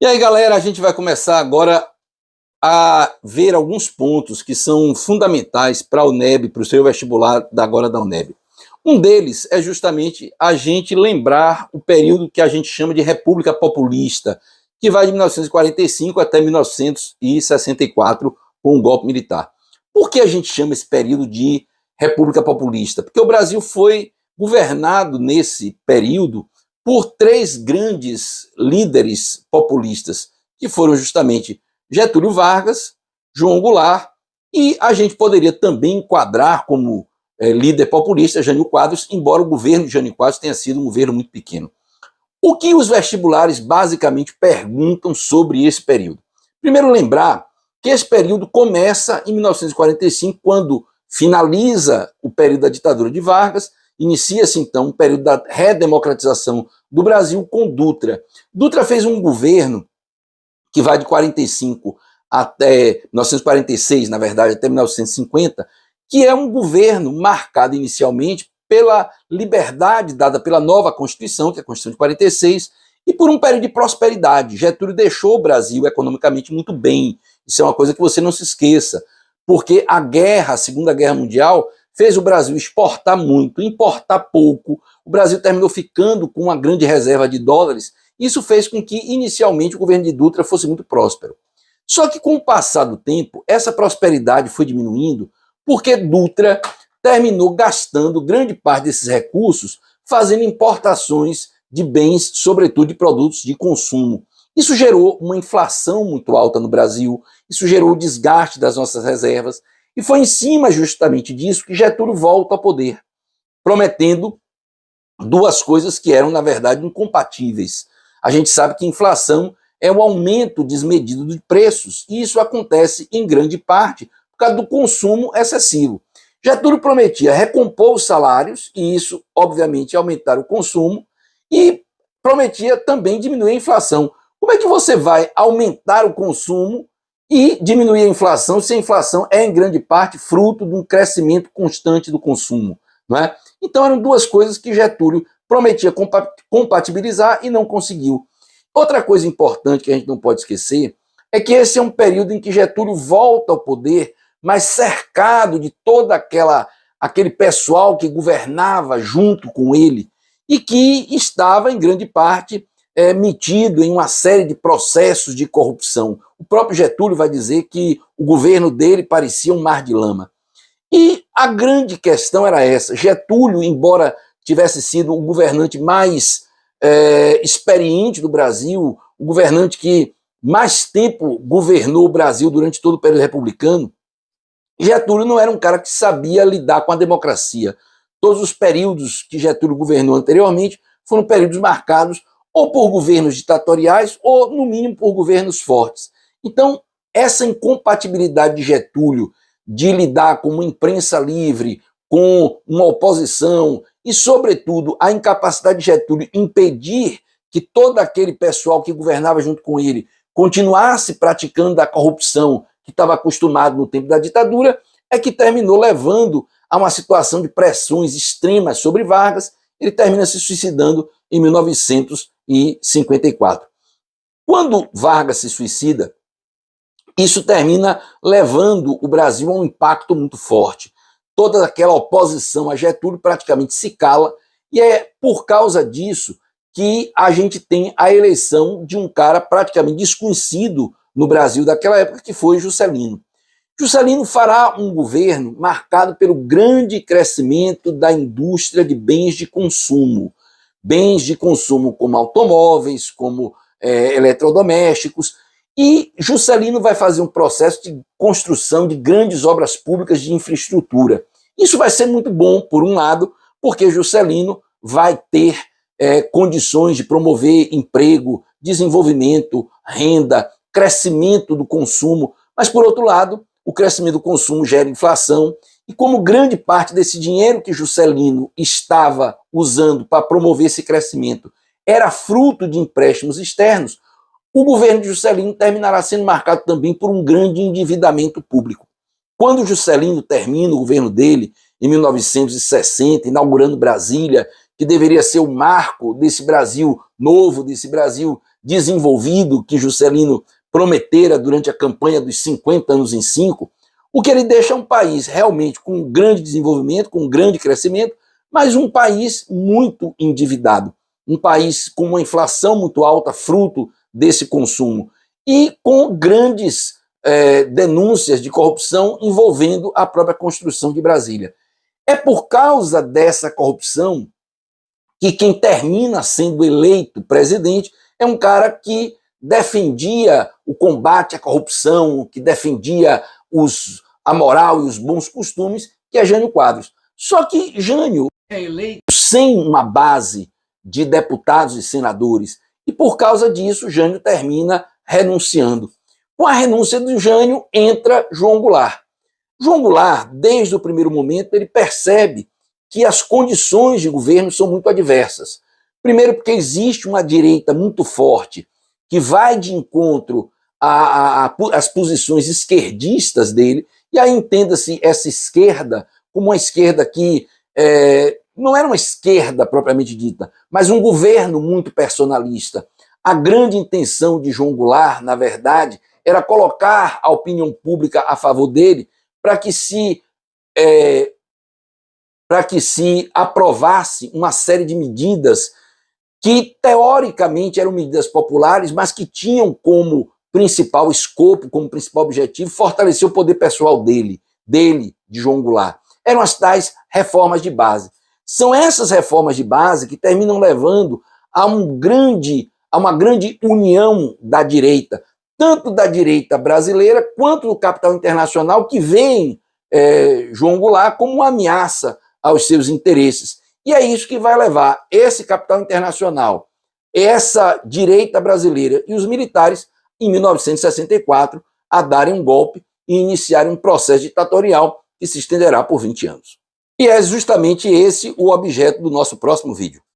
E aí, galera, a gente vai começar agora a ver alguns pontos que são fundamentais para a UNEB, para o seu vestibular agora da UNEB. Um deles é justamente a gente lembrar o período que a gente chama de República Populista, que vai de 1945 até 1964, com o golpe militar. Por que a gente chama esse período de República Populista? Porque o Brasil foi governado nesse período por três grandes líderes populistas, que foram justamente Getúlio Vargas, João Goulart, e a gente poderia também enquadrar como líder populista Jânio Quadros, embora o governo de Jânio Quadros tenha sido um governo muito pequeno. O que os vestibulares basicamente perguntam sobre esse período? Primeiro, lembrar que esse período começa em 1945, quando finaliza o período da ditadura de Vargas. Inicia-se, então, um período da redemocratização do Brasil com Dutra. Dutra fez um governo que vai de 45 até 1946, na verdade, até 1950, que é um governo marcado inicialmente pela liberdade dada pela nova Constituição, que é a Constituição de 46, e por um período de prosperidade. Getúlio deixou o Brasil economicamente muito bem. Isso é uma coisa que você não se esqueça, porque a Segunda Guerra Mundial, fez o Brasil exportar muito, importar pouco. O Brasil terminou ficando com uma grande reserva de dólares. Isso fez com que, inicialmente, o governo de Dutra fosse muito próspero. Só que, com o passar do tempo, essa prosperidade foi diminuindo, porque Dutra terminou gastando grande parte desses recursos fazendo importações de bens, sobretudo de produtos de consumo. Isso gerou uma inflação muito alta no Brasil, isso gerou o desgaste das nossas reservas, e foi em cima justamente disso que Getúlio volta ao poder, prometendo duas coisas que eram, na verdade, incompatíveis. A gente sabe que inflação é o aumento desmedido de preços, e isso acontece em grande parte por causa do consumo excessivo. Getúlio prometia recompor os salários, e isso, obviamente, ia aumentar o consumo, e prometia também diminuir a inflação. Como é que você vai aumentar o consumo e diminuir a inflação se a inflação é, em grande parte, fruto de um crescimento constante do consumo? Não é? Então, eram duas coisas que Getúlio prometia compatibilizar e não conseguiu. Outra coisa importante que a gente não pode esquecer é que esse é um período em que Getúlio volta ao poder, mas cercado de todo aquele pessoal que governava junto com ele e que estava, em grande parte, metido em uma série de processos de corrupção. O próprio Getúlio vai dizer que o governo dele parecia um mar de lama. E a grande questão era essa. Getúlio, embora tivesse sido o governante mais experiente do Brasil, o governante que mais tempo governou o Brasil durante todo o período republicano, Getúlio não era um cara que sabia lidar com a democracia. Todos os períodos que Getúlio governou anteriormente foram períodos marcados ou por governos ditatoriais ou, no mínimo, por governos fortes. Então, essa incompatibilidade de Getúlio de lidar com uma imprensa livre, com uma oposição e, sobretudo, a incapacidade de Getúlio impedir que todo aquele pessoal que governava junto com ele continuasse praticando a corrupção que estava acostumado no tempo da ditadura, é que terminou levando a uma situação de pressões extremas sobre Vargas. Ele termina se suicidando em 1954. Quando Vargas se suicida, isso termina levando o Brasil a um impacto muito forte. Toda aquela oposição a Getúlio praticamente se cala, e é por causa disso que a gente tem a eleição de um cara praticamente desconhecido no Brasil daquela época, que foi Juscelino. Juscelino fará um governo marcado pelo grande crescimento da indústria de bens de consumo como automóveis, como eletrodomésticos, e Juscelino vai fazer um processo de construção de grandes obras públicas de infraestrutura. Isso vai ser muito bom, por um lado, porque Juscelino vai ter condições de promover emprego, desenvolvimento, renda, crescimento do consumo, mas, por outro lado, o crescimento do consumo gera inflação, e como grande parte desse dinheiro que Juscelino estava usando para promover esse crescimento era fruto de empréstimos externos, o governo de Juscelino terminará sendo marcado também por um grande endividamento público. Quando Juscelino termina o governo dele, em 1960, inaugurando Brasília, que deveria ser o marco desse Brasil novo, desse Brasil desenvolvido que Juscelino prometera durante a campanha dos 50 anos em 5, o que ele deixa é um país realmente com um grande desenvolvimento, com um grande crescimento, mas um país muito endividado, um país com uma inflação muito alta, fruto desse consumo, e com grandes denúncias de corrupção envolvendo a própria construção de Brasília. É por causa dessa corrupção que quem termina sendo eleito presidente é um cara que defendia o combate à corrupção, que defendia a moral e os bons costumes, que é Jânio Quadros. Só que Jânio é eleito sem uma base de deputados e senadores, e por causa disso Jânio termina renunciando. Com a renúncia do Jânio entra João Goulart. João Goulart, desde o primeiro momento, ele percebe que as condições de governo são muito adversas. Primeiro porque existe uma direita muito forte que vai de encontro às posições esquerdistas dele, e aí entenda-se essa esquerda como uma esquerda que não era uma esquerda propriamente dita, mas um governo muito personalista. A grande intenção de João Goulart, na verdade, era colocar a opinião pública a favor dele para que se aprovasse uma série de medidas que, teoricamente, eram medidas populares, mas que tinham como principal escopo, como principal objetivo, fortalecer o poder pessoal de João Goulart. Eram as tais reformas de base. São essas reformas de base que terminam levando a uma grande união da direita, tanto da direita brasileira quanto do capital internacional, que veem João Goulart como uma ameaça aos seus interesses. E é isso que vai levar esse capital internacional, essa direita brasileira e os militares, em 1964, a darem um golpe e iniciarem um processo ditatorial que se estenderá por 20 anos. E é justamente esse o objeto do nosso próximo vídeo.